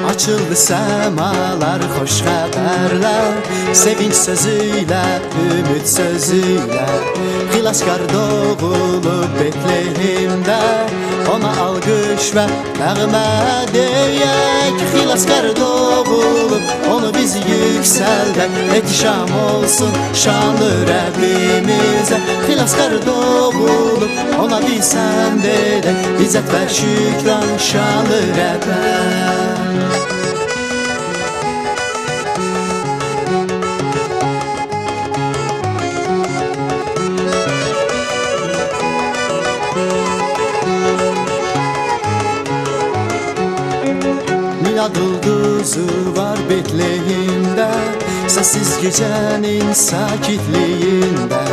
Açıldı semalar, hoş haberler, sevinç sözüyle, ümit sözüyle. Xilaskar doğulup Betlehem'de, ona alkış ve nəğmə deyək. Xilaskar doğulup onu biz yükseldək, ehtişam olsun şanlı Rəbbimizə. Xilaskar doğulup ona biz həmd edək, izzət və şükran şanlı Rəbbə. Milad ulduzu var Betlehem'de, sessiz gecenin sakitliyinde.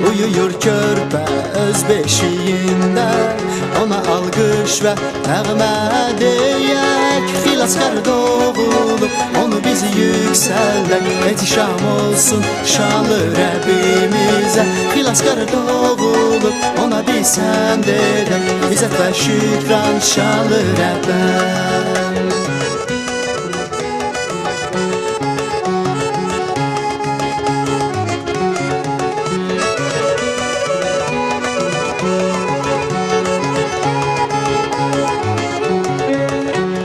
Uyuyur körpe öz beşiğinde, ona alkış ve nəğmə deyək. Xilaskar doğulup onu biz yükseldək, ehtişam olsun şanlı Rəbbimizə. Xilaskar doğulup ona biz həmd edək, izzət və şükran şanlı Rəbbə.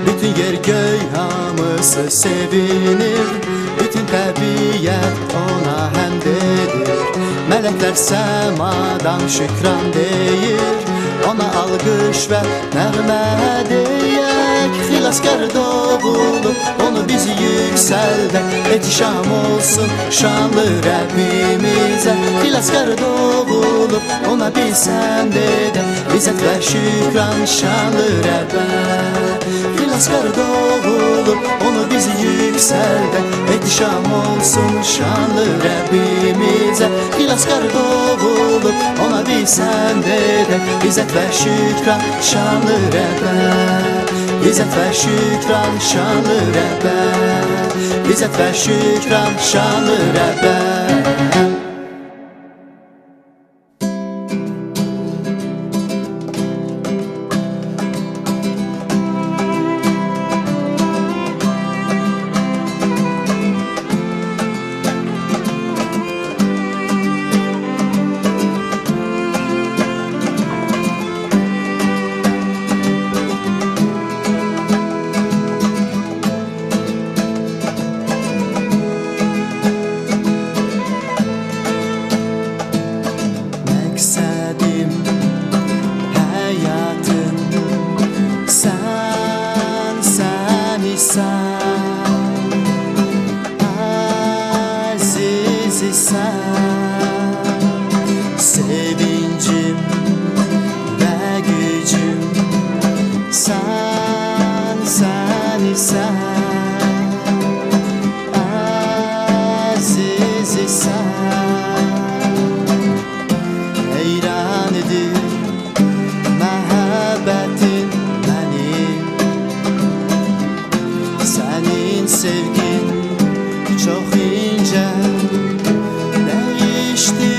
Bütün yer göy hamısı sevinir, bütün təbiyyət ona həmd edir. Mələklər səmadan şükran deyir, ona alkış və nəğmə deyək. Xilaskar doğulup onu biz yükseldək, ehtişam olsun şanlı Rəbbimizə. Xilaskar doğulup ona biz həmd edək, izzət və şükran şanlı Rəbbə. Xilaskar doğulup onu biz yükseldək, ehtişam olsun şanlı Rəbbimizə. Xilaskar doğulup ona biz həmd edək, izzət və şükran şanlı Rəbbə. İzzət və şükran şanlı Rəbbə. İzzət və şükran şanlı Rəbbə. Məqsədim həyatım sən isən, əziz isən. Sevincim və gücüm sən isən, əziz isən. Heyran edir məhəbbətin məni, sənin sevgin çox incə, dəyişdi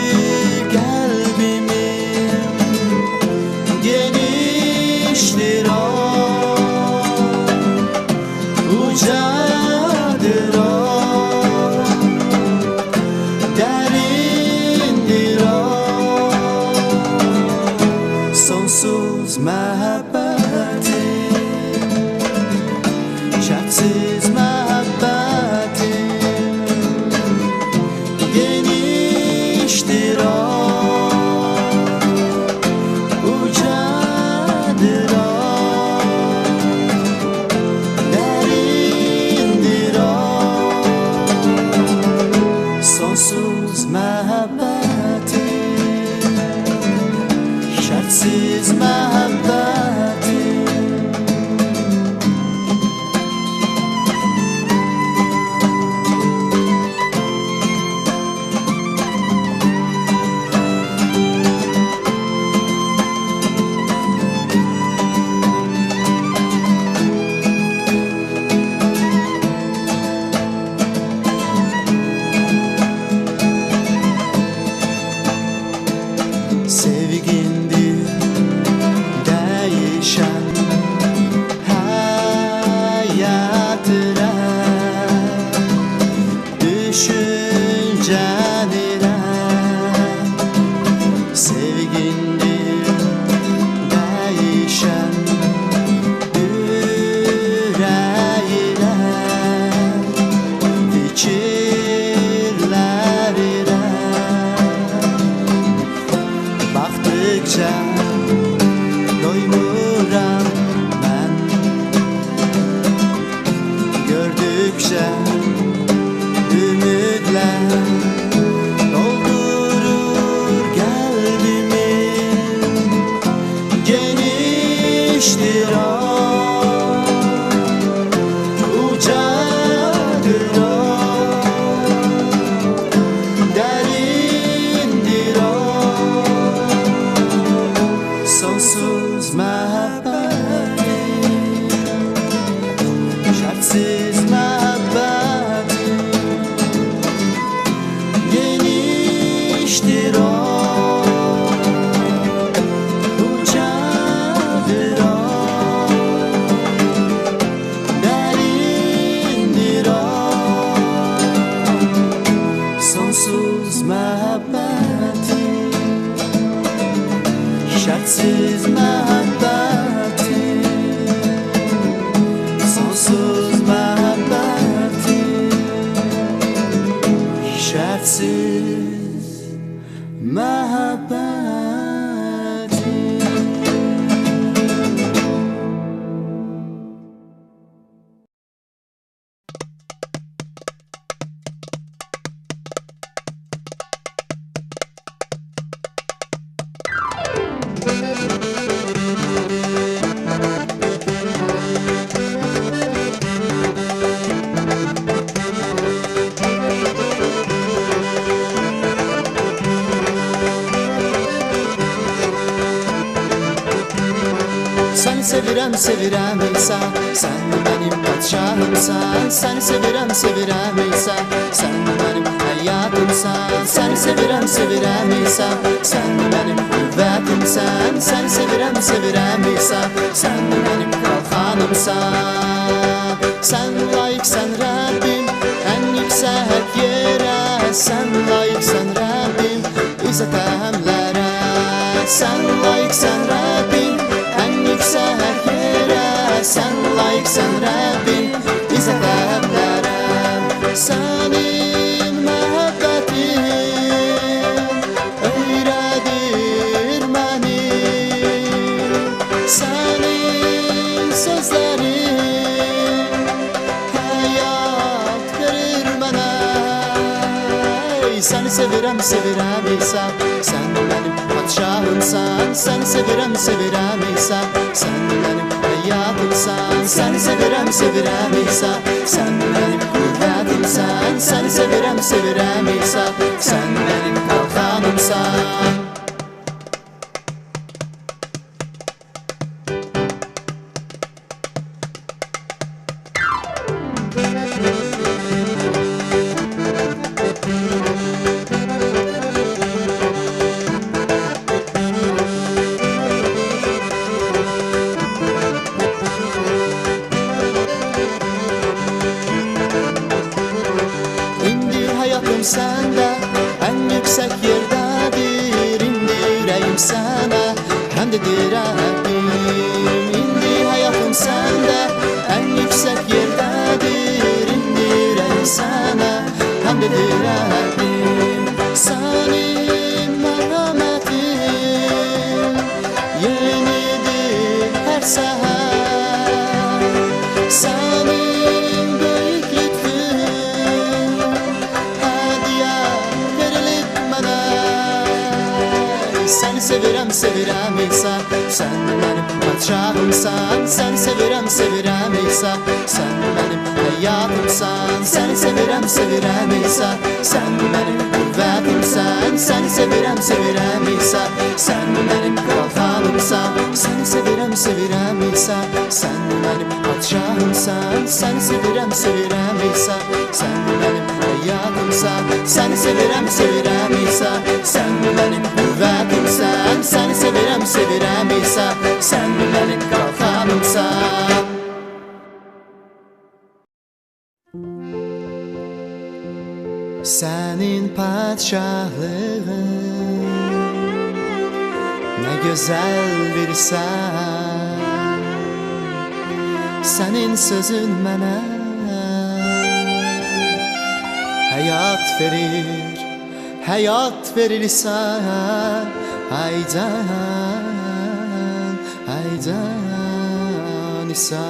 qəlbimi. Genişdir o, ucadır o, dərindir o. Sonsuz məhəbbətin, şərtsiz məhəbbətin, genişdir o, ucadır o, dərindir o. Sonsuz məhəbbətin, şərtsiz məhəbbətin. şərtsiz məhəbbətin genişdir o, ucadır o, dərindir o, sonsuz məhəbbətin, şərtsiz məhəbbətin, sonsuz məhəbbətin, şərtsiz məhəbbətin. Səni sevirəm, sevirəm İsa, sən mənim padşahımsan. Səni sevirəm, sevirəm İsa, sən mənim həyatımsan. Səni sevirəm, sevirəm İsa, sən mənim qüvvətimsən. Səni sevirəm, sevirəm İsa, sən mənim qalxanımsan. Sən layiqsən Rəbbim, ən yüksək yerə. Sən layiqsən Rəbbim, izzət əhəmlərə. Sən layiqsən Rəbbim, ən yüksək yerə. Sən layiqsən Rəbbim, izzət əhəmlərə. Sənin məhəbbətin öyrədir məni, sənin sözlərin həyat verir mənə. Səni sevirəm, sevirəm İsa, sən mənim padşahımsan. Səni sevirəm, sevirəm İsa, sən mənim həyatımsan. Səni sevirəm, sevirəm İsa, sən mənim qüvvətimsən. Səni sevirəm, sevirəm İsa, sən mənim qalxanımsan. Səndə ən yüksək yerdədir, indi ürəyim sənə həmdədir Rəbbim. İndi həyatım səndə ən yüksək yerdədir, indi ürəyim sənə həmdədir Rəbbim. Sənin mərhəmətin yenidir hər səhər, sənin böyük lütfün Səni sevirəm, sevirəm İsa, sən mənim padşahımsan. Səni sevirəm, sevirəm İsa, sən mənim həyatımsan. Səni sevirəm, sevirəm İsa, sən mənim qüvvətimsən. Səni sevirəm, sevirəm İsa, sən mənim qalxanımsan. Səni sevirəm, sevirəm İsa, sən mənim padşahımsan. Səni sevirəm, sevirəm İsa, sən mənim həyatımsan. Səni sevirəm, sevirəm İsa, sən mənim qüvvətimsən. Səni sevirəm, sevirəm İsa, sən mənim qalxanımsan. Sənin padşahlığın nə gözəl bir sən. Sənin sözün mənə həyat verir, həyat verirsən. Haydan, haydan İsa.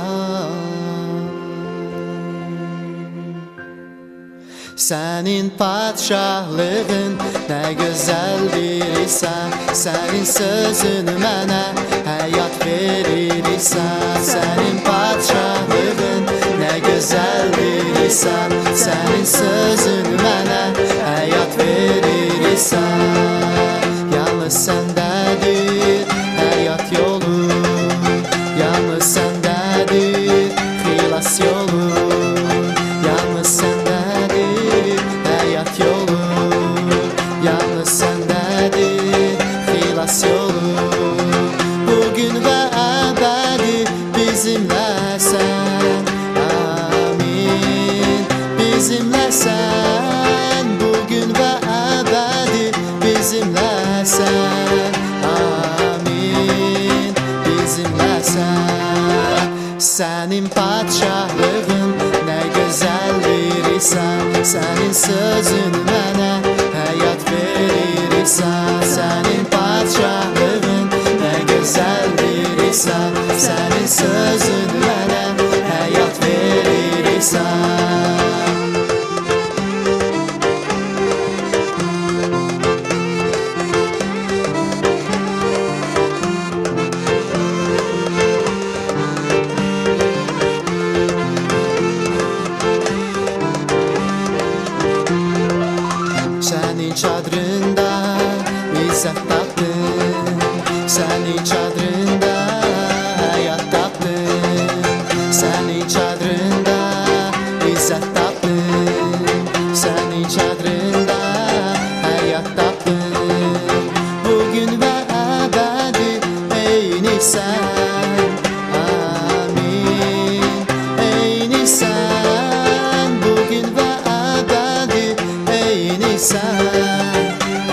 Sənin padşahlığın nə gözəldir İsa, sənin sözün mənə həyat verir İsa. Sənin padşahlığın nə gözəldir İsa, sənin sözün mənə həyat verir İsa. Yalnız səndədir həyat yolu, yalnız səndədir xilas yolu. Sənin sözün mənə həyat verir İsa. Sənin padşahlığın nə gözəldir İsa. Sənin sözün mənə həyat verir İsa. Sənin çadrında izzət tapdım, sənin çadrında həyat tapdım. Sənin çadrında izzət tapdım, sənin çadrında həyat tapdım. Bugün və əbədi eynisən, amin, eynisən. Bugün və əbədi eynisən,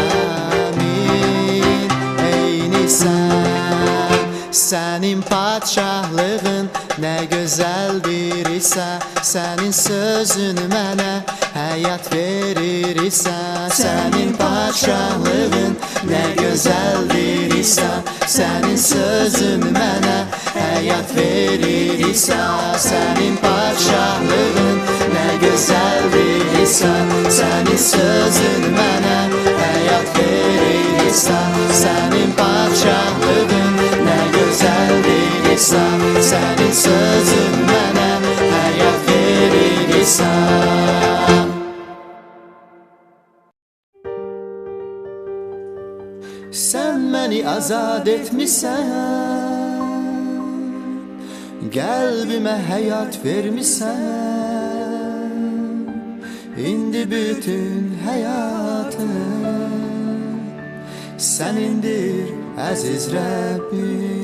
amin, eynisən. Sənin padşahlığın nə gözəldir İsa. Sənin sözün mənə həyat verir İsa. Sənin padşahlığın nə gözəldir İsa. Sənin sözün mənə həyat verir İsa. Sənin padşahlığın nə gözəldir İsa. Sənin sözün mənə həyat verir İsa. Sənin padşahlığın nə gözəldir İsa. Sənin sözün mənə həyat verir İsa. Sən məni azad etmisən, qəlbimə həyat vermisən. İndi bütün həyatım sənindir əziz Rəbbim.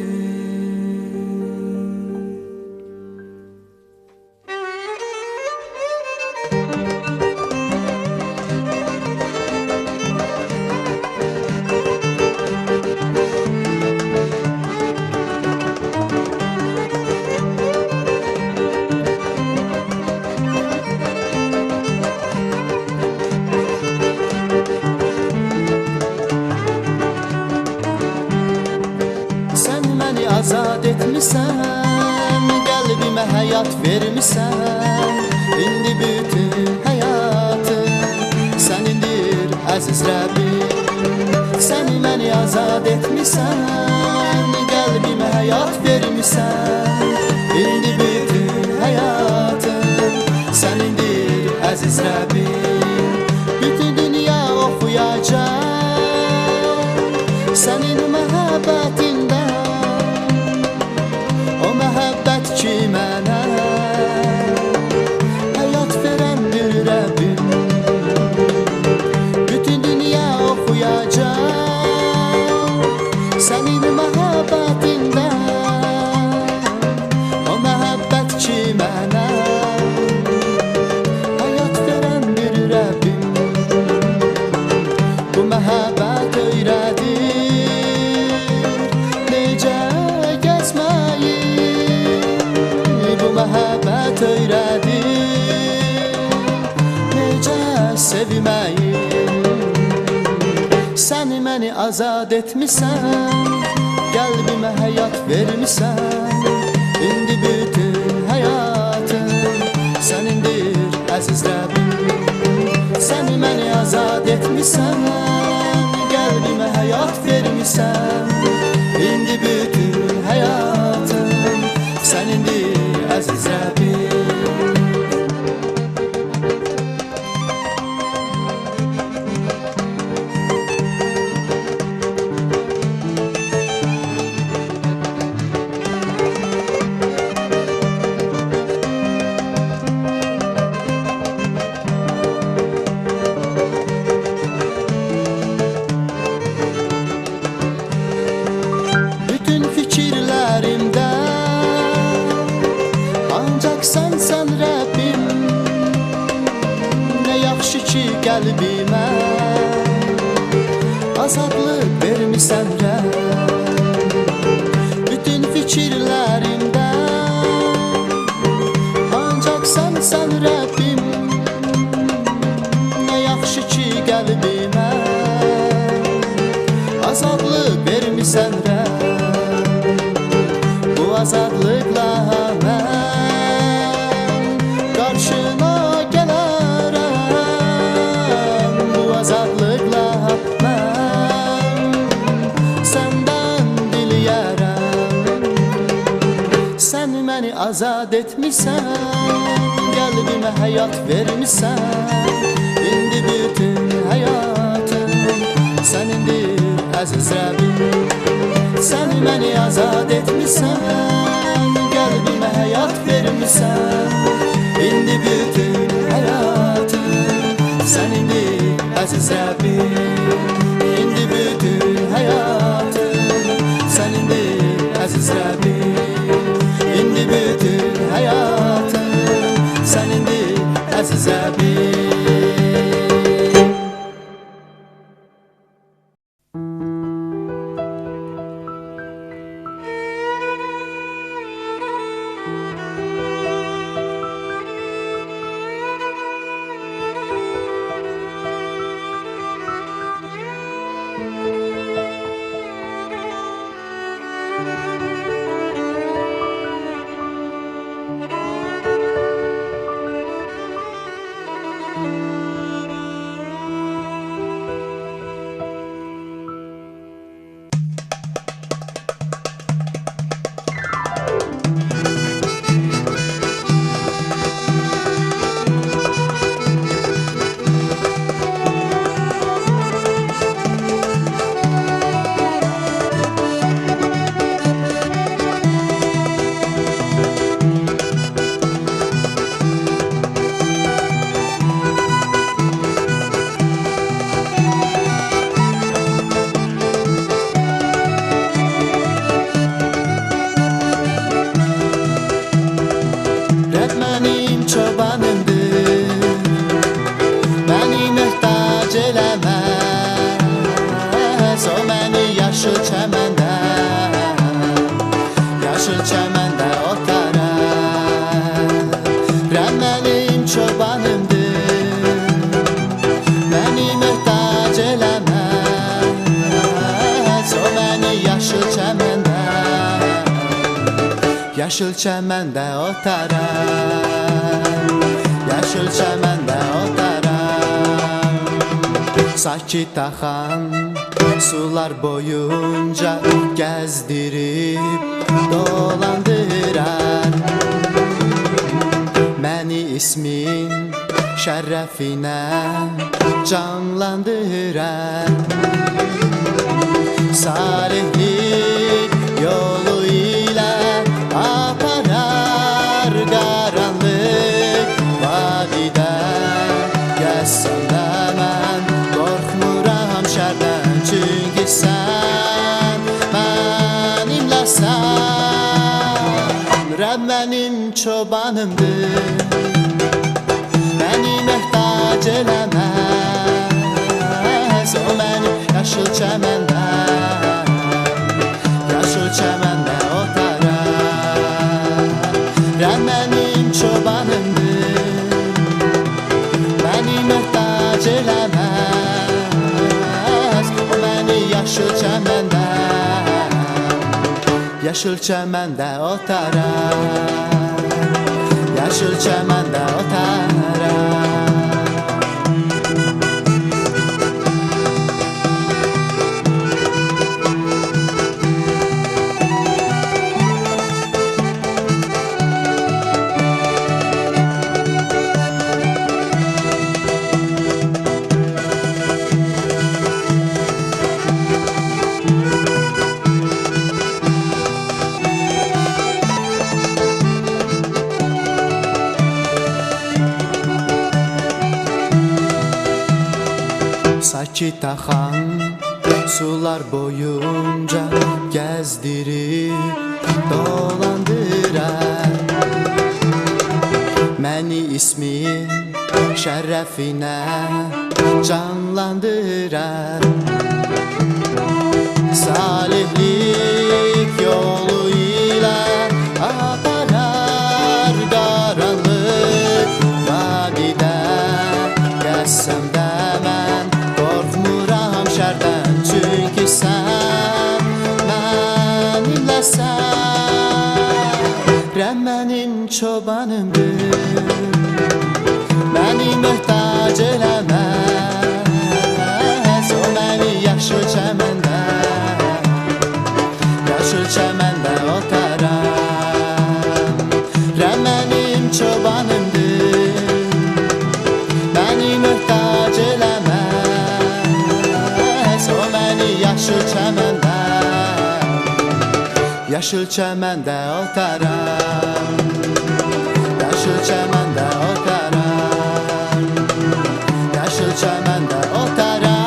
Azad etmisən, qəlbimə həyat vermisən. İndi bütün həyatım sənindir əziz Rəbbim. Sən məni azad etmisən, qəlbimə həyat vermisən. İndi bütün həyatım sənindir əziz Rəbbim. Bütün dünya oxuyacaq sənin məhəbbətindən. O məhəbbət ki mənə həyat verəndir Rəbbim. Bütün dünya oxuyacaq sənin məhəbbətindən. O məhəbbət ki mənə həyat verəndir Rəbbim. Bu məhəbbət öyrədir necə gəzməyi. Bu məhəbbət öyrədir necə sevməyi. Sən məni azad etmisən, qəlbimə həyat vermisən. İndi bütün həyatım sənindir əziz Rəbbim. Sən məni azad etmisən, qəlbimə həyat vermisən. İndi bütün həyatım sənindir əziz Rəbbim. Bütün fikirlərimdə ancaq sənsən Rəbbim. Nə yaxşı ki qəlbimə azadlıq vermisən Rəbb. Bütün fikirlərimdə ancaq sənsən Rəbbim. azad etmişsən, qəlbimə həyat vermişsən. İndi bütün həyatım sənindir əziz Rəbbim. Sən məni azad etmişsən, qəlbimə həyat vermişsən. İndi bütün həyatım sənindir əziz Rəbbim. İndi bütün həyatım sənindir əziz Rəbbim. İndi bütün həyatım sənindir əziz Rəbbim. Yaşıl çəməndə otaram, yaşıl çəməndə otaram. Sakit axan sular boyunca gəzdirib dolandırar. Məni ismin şərəfinə canlandırar. Salihlik yolu ilə aparar qaranlıq vadidə. Gəzsən də mən qorxmuram şərdən, çünki sən mənimləsən. Rəbb mənim çobanımdır, məni məhtac eləməz. O məni yaşıl çəməndə, yaşıl çəməndə otarar. Rəbb mənim çobanımdır, məni məhtac eləməz. O məni yaşıl çəməndə, yaşıl çəməndə otarar. Yaşıl çəməndə otarar. Sakit axan sular boyunca gəzdirib dolandırar. Məni ismin şərəfinə canlandırar. Salihlik yolu ilə aparar qaranlıq vadidə. Gəzsəm də mən qorxmuram şərdən, çünki sən mənimləsən. Rəbb mənim çobanımdır, məni möhtac eləməz. O məni yaşıl çəməndə, yaşıl çəməndə otaram. yaşıl çəməndə otaram, yaşıl çəməndə otaram, yaşıl çəməndə otaram.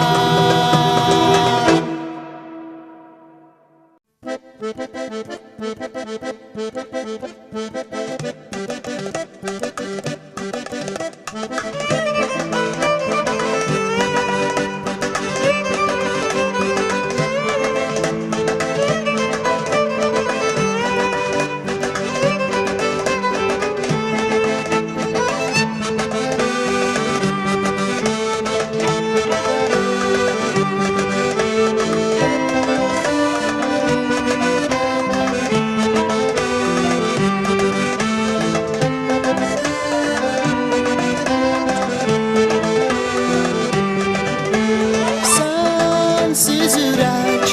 Sensiz ürək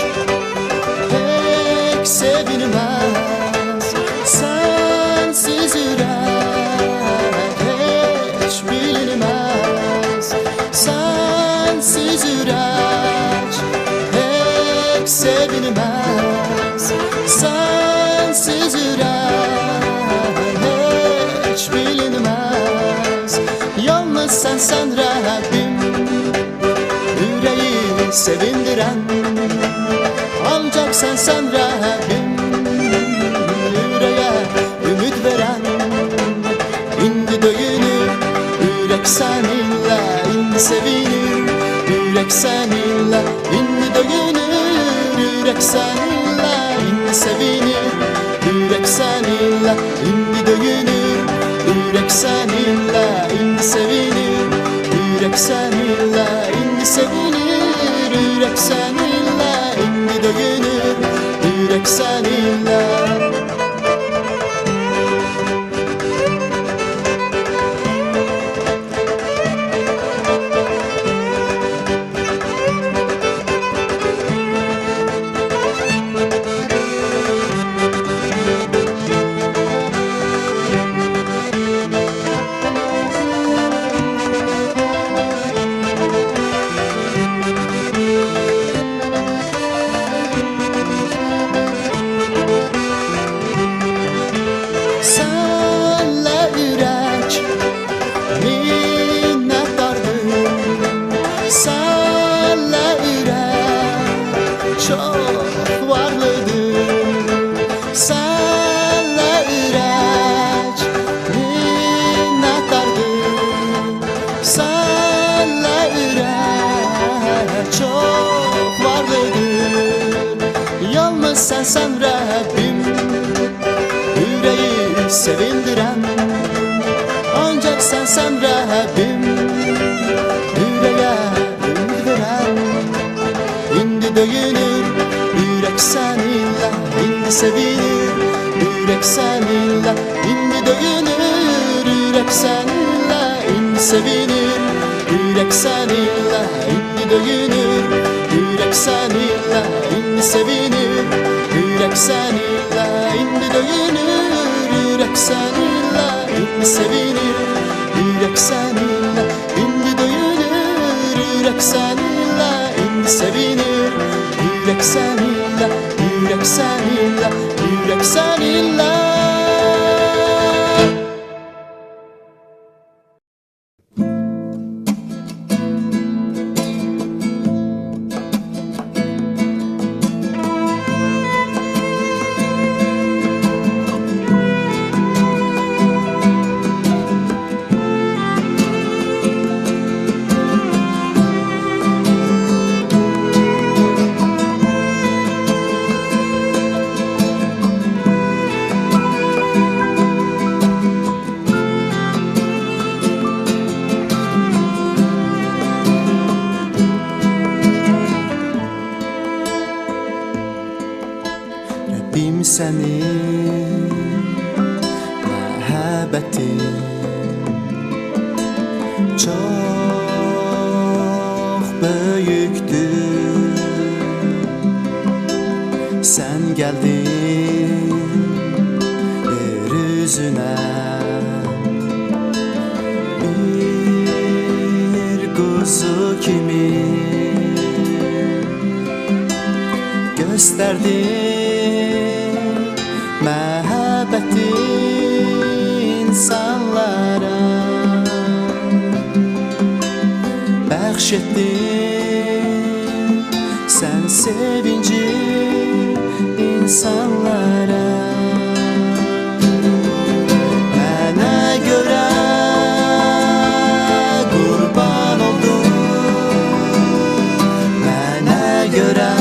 pek sevilməz, sensiz ürək heç bilinməz, sensiz ürək pek sevilməz, sensiz ürək heç bilinməz. Yalnız sən Rəbbim, yüreği sevindiren, ancak sen Rabbim, yüreğe ümit veren. İndi döyünür yürek seninle, indi sevinir yürek seninle. İndi döyünür yürek seninle, indi sevinir yürek seninle. İndi döyünür yürek seninle, indi sevinir yürek seninle. İndi sevinir yürek seninle, indi döyünür yürek seninle. Çok varlıdır senle ürək minnətdardır, senle ürək çok varlıdır. Yalnız sen Rabbim, yüreği sevindiren, ancak sen Rabbim, yüreğe ümit veren. İndi döyünür yürek seninle, indi sevinir yürek seninle. İndi döyünür yürek seninle, indi sevinir yürek seninle. İndi döyünür yürek seninle, indi sevinir yürek seninle. İndi döyünür yürek seninle, indi sevinir yürek seninle. İndi döyünür yürek seninle, indi sevinir yürek seninle, yürek seninle, yürek seninle. Rabbim senin məhəbbətin çox böyükdür. Sen geldin yeryüzüne, bir kuzu kimi gösterdin etdin sən sevinci insanlara. Mənə görə qurban oldun, mənə görə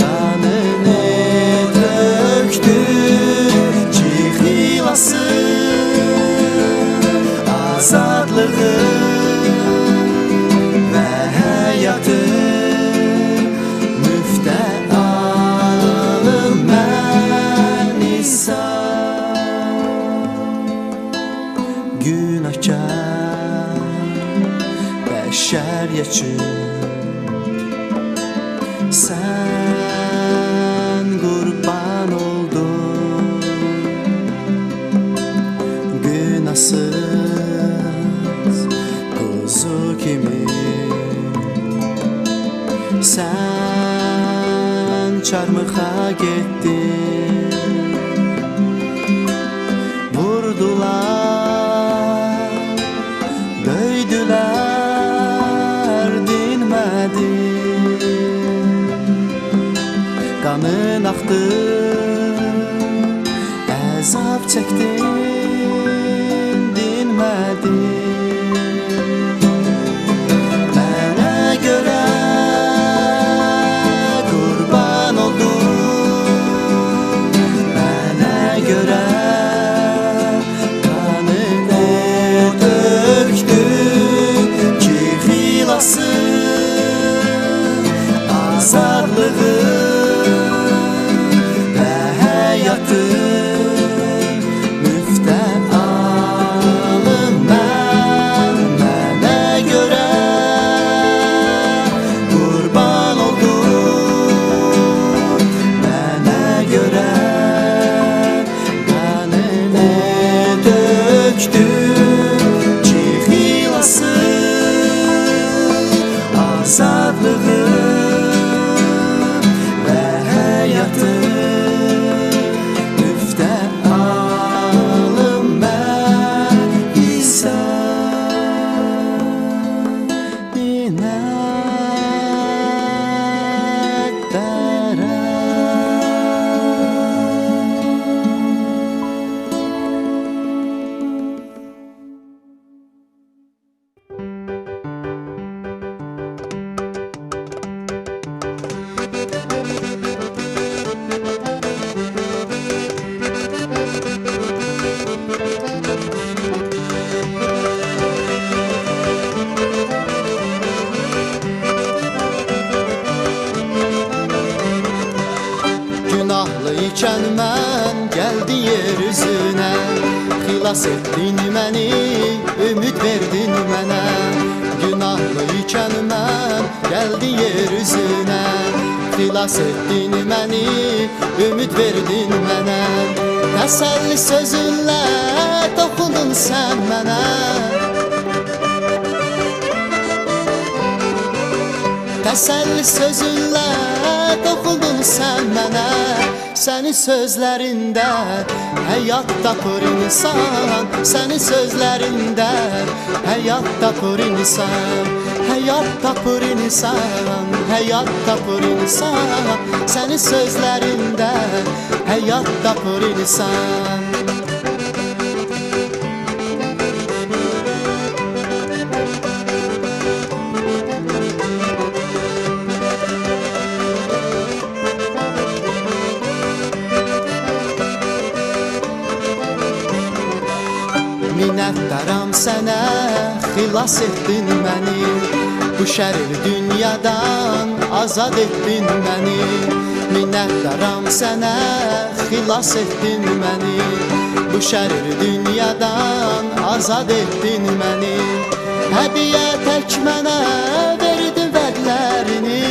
qanını tökdün ki xilasın, azadlığın və həyatın müftə alım mən İsa. Günahkar bəşər üçün sən qurban oldun, günahsız quzu kimi sən çarmıxa getdin. Vurdular, döydülər, dinmədin. Qanın axdı, əzab çəkdin, dinmədin. Mənə görə qurban oldun, mənə görə qanını tökdün ki xilasın, azadlığın və həyatın müftə alım mən. Mənə görə qurban oldun, mənə görə qanını tökdün ki xilasın, azadlığın və həyatın müftə alım mən İsa. Günahlı ikən mən gəldim yer üzünə, xilas etdin məni, ümid verdin mənə. Günahlı ikən mən gəldim yer üzünə, xilas etdin məni, ümid verdin mənə. Təsəlli sözünlə toxundun sən mənə, təsəlli sözünlə toxundun sən mənə. Sənin sözlərində həyat tapır insan, sənin sözlərində həyat tapır insan, həyat tapır insan, həyat tapır insan. Sənin sözlərində həyat tapır insan. Minnətdaram sənə, xilas etdin məni, bu şərir dünyadan azad etdin məni. Minnətdaram sənə, xilas etdin məni, bu şərir dünyadan azad etdin məni. Hədiyə tək mənə verdin vədlərini,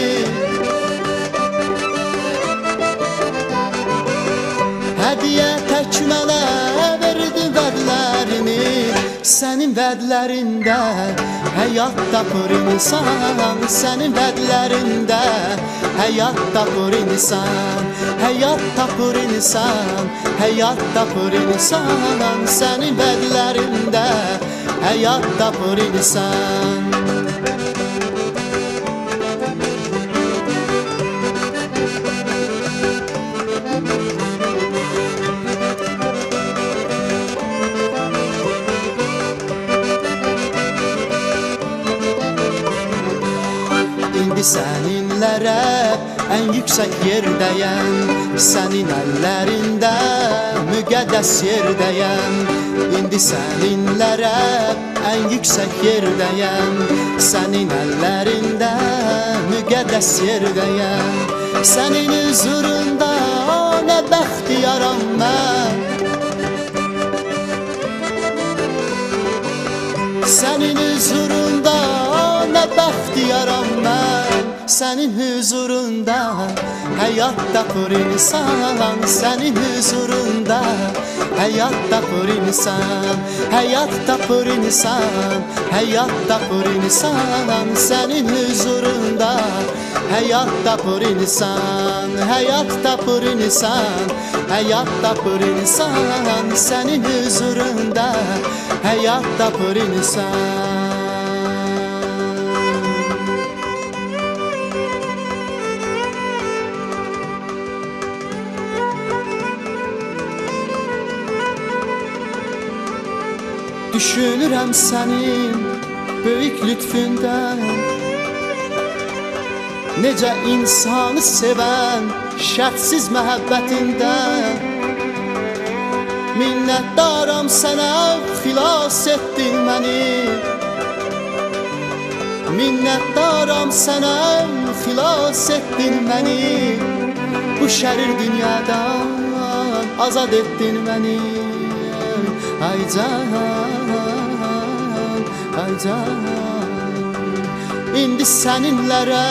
hədiyə tək mənə verdin vədlərini. Sənin vədlərində həyat tapır insan, sənin vədlərində həyat tapır insan, həyat tapır insan, həyat tapır insan. Sənin vədlərində həyat tapır insan. səninlərə ən yüksək yerdəyəm. Sənin əllərində müqəddəs yerdəyəm. İndi səninlərə ən yüksək yerdəyəm. Sənin əllərində müqəddəs yerdəyəm. Sənin huzurunda nə bəxtiyaram mən. Sənin huzurunda nə bəxtiyaram mən. Sənin huzurunda həyat tapır insan. Sənin huzurunda həyat tapır insan. Həyat tapır insan. Həyat tapır insan. Sənin huzurunda həyat tapır insan. Həyat tapır insan. Həyat tapır insan. Sənin huzurunda həyat tapır insan. Düşünürəm sənin böyük lütfündən, necə insanı sevən şərtsiz məhəbbətindən. Minnətdaram sənə, xilas etdin məni. Minnətdaram sənə, xilas etdin məni. Bu şərir dünyadan azad etdin məni. Ay can, ay can. İndi səninlərə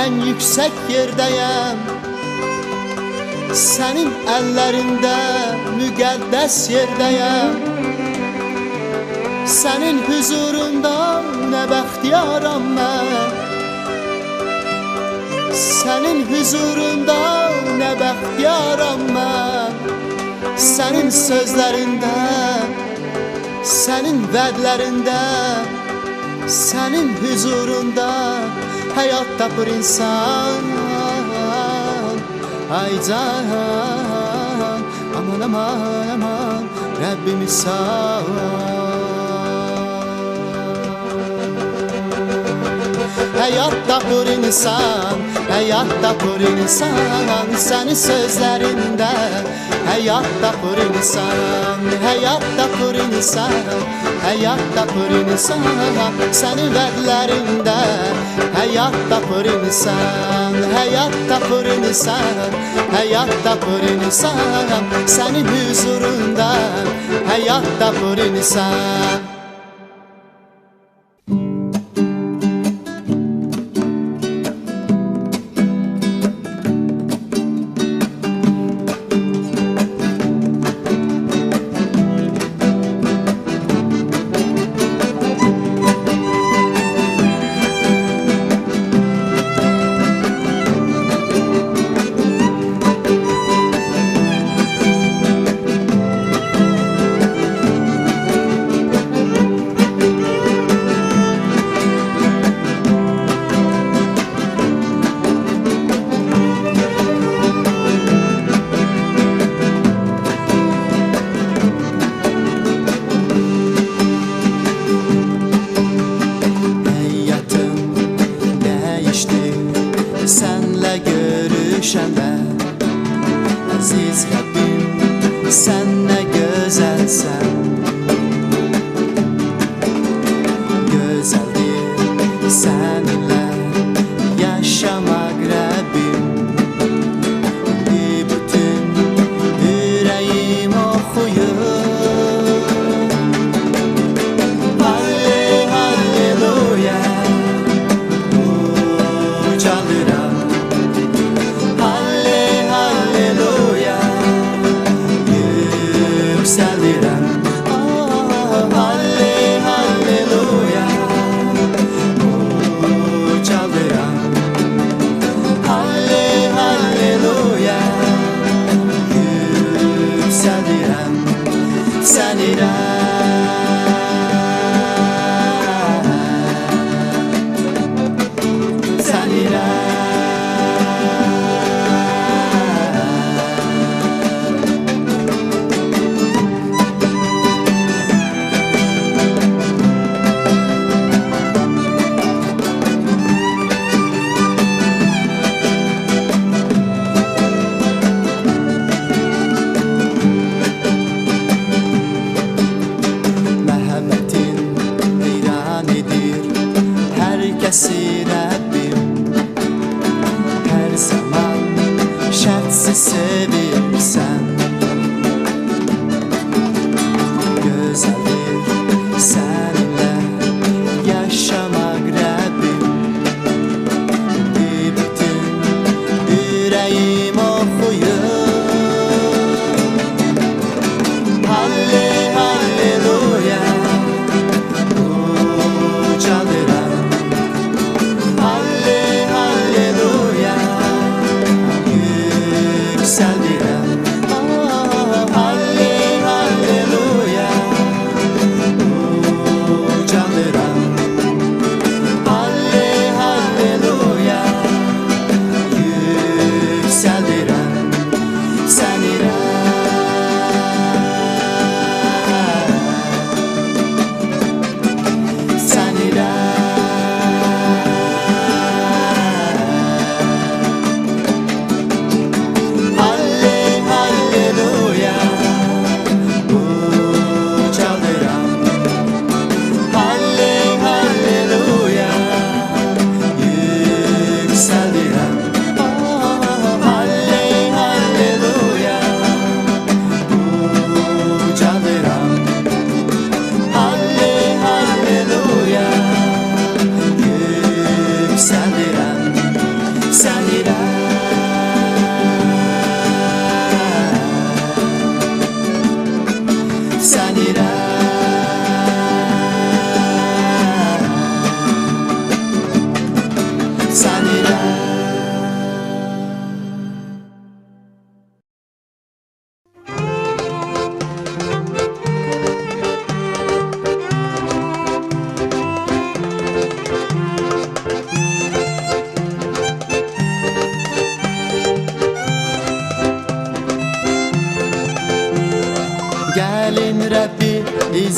ən yüksək yerdəyəm. Sənin əllərində müqəddəs yerdəyəm. Sənin huzurunda nə bəxtiyaram mən. Sənin huzurunda nə bəxtiyaram mən. Sənin sözlərində, sənin vədlərində, sənin huzurunda həyat tapır insan. Ay can, aman aman aman Rəbbimiz sağ. Həyat tapır insan, həyat tapır insan. Sənin sözlərində həyat tapır insan. Həyat tapır insan. Həyat tapır insan. Sənin vədlərində həyat tapır insan. Həyat tapır insan. Həyat tapır insan. Sənin huzurunda həyat tapır insan.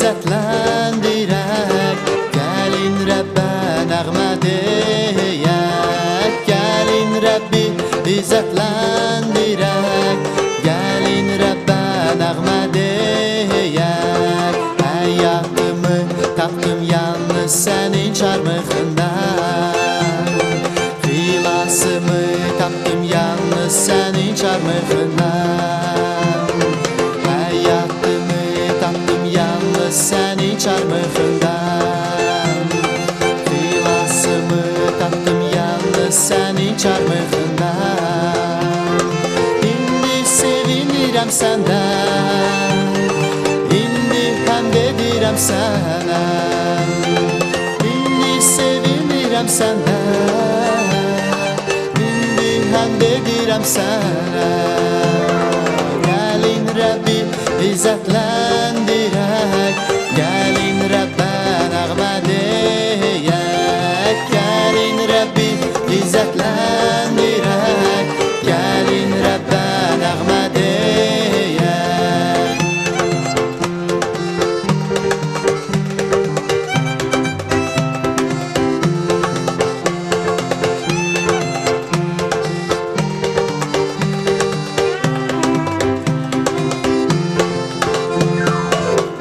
izzətləndirək. Gəlin Rəbbə nəğmə deyək. Gəlin Rəbbi izzətləndirək. Gəlin Rəbbə nəğmə deyək. Həyatımı tapdım yalnız sənin çarmıxından. Xilasımı tapdım yalnız sənin çarmıxından. Həyatımı tapdım yalnız sənin çarmıxından. Xilasımı tapdım yalnız sənin çarmıxından. İndi sevinirəm səndən, İndi həmd edirəm sənə. İndi sevinirəm səndən, İndi həmd edirəm sənə. Gəlin Rəbbi izzətləndirək. Gəlin Rəbbə nəğmə deyək. Gəlin Rəbbi izzətləndirək. Gəlin Rəbbə nəğmə deyək.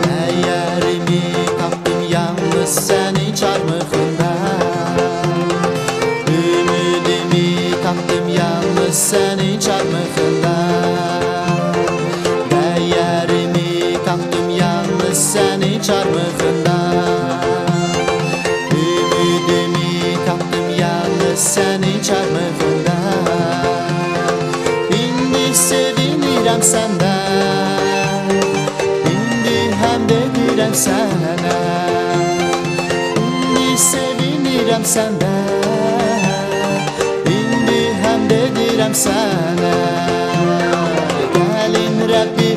Əyərimi tapdım yalnız sənin çarmıxından. Ümidimi tapdım yalnız sənin çarmıxından. Dəyərimi tapdım yalnız sənin çarmıxından. Ümidimi tapdım yalnız sənin çarmıxından. İndi sevinirəm səndən, İndi həmd edirəm sənə. İndi sevinirəm səndən, İndi həmd edirəm sənə. Gəlin Rəbbi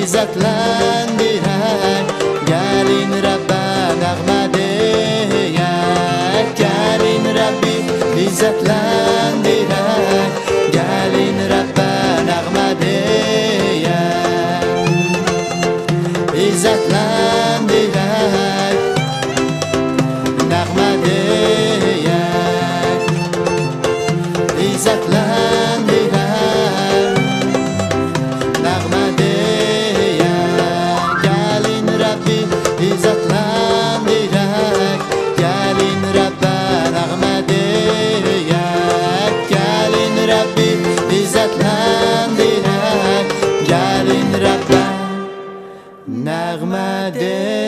izzətləndirək. Gəlin Rəbbə nəğmə deyək. Gəlin Rəbbi izzətləndirək. Gəlin Rəbbə nəğmə deyək. İzzətləndirək. Nəğmə deyək. İzzətləndirək. Nəğmə deyək. Gəlin Rəbbi izzətləndirək. Gəlin Rəbbə nəğmə deyək. Gəlin Rəbbi izzətləndirək. Gəlin Rəbbə nəğmə deyək.